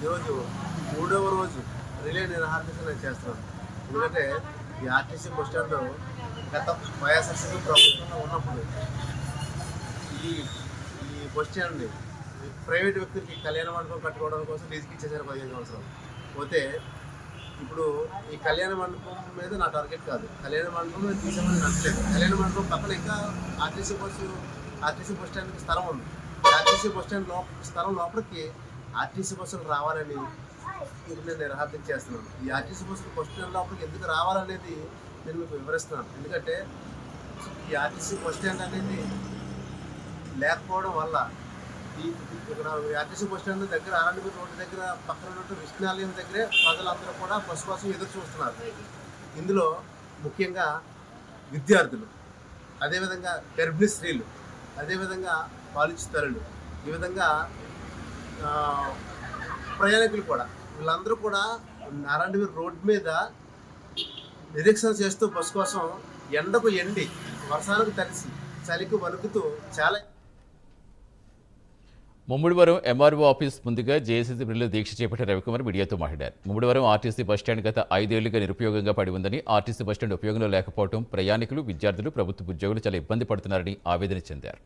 ఈరోజు మూడవ రోజు రిలే నిరాహార చేస్తున్నాను. ఎందుకంటే ఈ ఆర్టీసీ బస్ స్టాండ్లో గత వైఎస్ఆర్సీపీ ప్రభుత్వంలో ఉన్నప్పుడు ఈ ఈ బస్ స్టాండ్ని ప్రైవేట్ వ్యక్తులకి కళ్యాణ మండపం కట్టుకోవడం కోసం లీజుకి ఇచ్చేసారు 15 సంవత్సరాలు. పోతే ఇప్పుడు ఈ కళ్యాణ మండపం మీద నా టార్గెట్ కాదు, కళ్యాణ మండపం మీద తీసేమని నచ్చలేదు. కళ్యాణ మండపం పక్కన ఇంకా ఆర్టీసీ బస్ స్టాండ్కి స్థలం ఉంది. ఆర్టీసీ బస్ స్టాండ్ స్థలం లోపలికి ఆర్టీసీ బస్సులు రావాలని ఇప్పుడు నేను నిరాహారం చేస్తున్నాను. ఈ ఆర్టీసీ బస్సులు బస్ స్టాండ్ లోపలికి ఎందుకు రావాలనేది నేను మీకు వివరిస్తున్నాను. ఎందుకంటే ఈ ఆర్టీసీ బస్ స్టాండ్ అనేది లేకపోవడం వల్ల ఇక్కడ ఆర్టీసీ బస్ స్టాండ్ దగ్గర ఆర్ఎండ్బి రోడ్డు దగ్గర పక్కన ఉన్నట్టు విష్ణాలయం దగ్గరే ప్రజలందరూ కూడా బస్సు కోసం ఎదురు చూస్తున్నారు. ఇందులో ముఖ్యంగా విద్యార్థులు, అదేవిధంగా గర్భిణీ స్త్రీలు, అదేవిధంగా పాలిచ్చు తల్లులు, ఈ విధంగా ప్రయాణికులు కూడా, వీళ్ళందరూ కూడా ఆర్ఎండ్బి రోడ్డు మీద నిరీక్షణ చేస్తూ బస్సు కోసం ఎండకు ఎండి వర్షానికి తడిసి చలికి వణుకుతూ చాలా. ముమ్మిడివరం ఎంఆర్ఓ ఆఫీస్ ముందుగా జేఏసీ బిల్లు దీక్ష చేపట్టిన రవికుమార్ మీడియాతో మాట్లాడారు. ముమ్మిడివరం ఆర్టీసీ బస్టాండ్ గత 5 ఏళ్లుగా నిరుపయోగంగా పడి ఉందని, ఆర్టీసీ బస్టాండ్ ఉపయోగంలో లేకపోవడం ప్రయాణికులు, విద్యార్థులు, ప్రభుత్వ ఉద్యోగులు చాలా ఇబ్బంది పడుతున్నారని ఆవేదన చెందారు.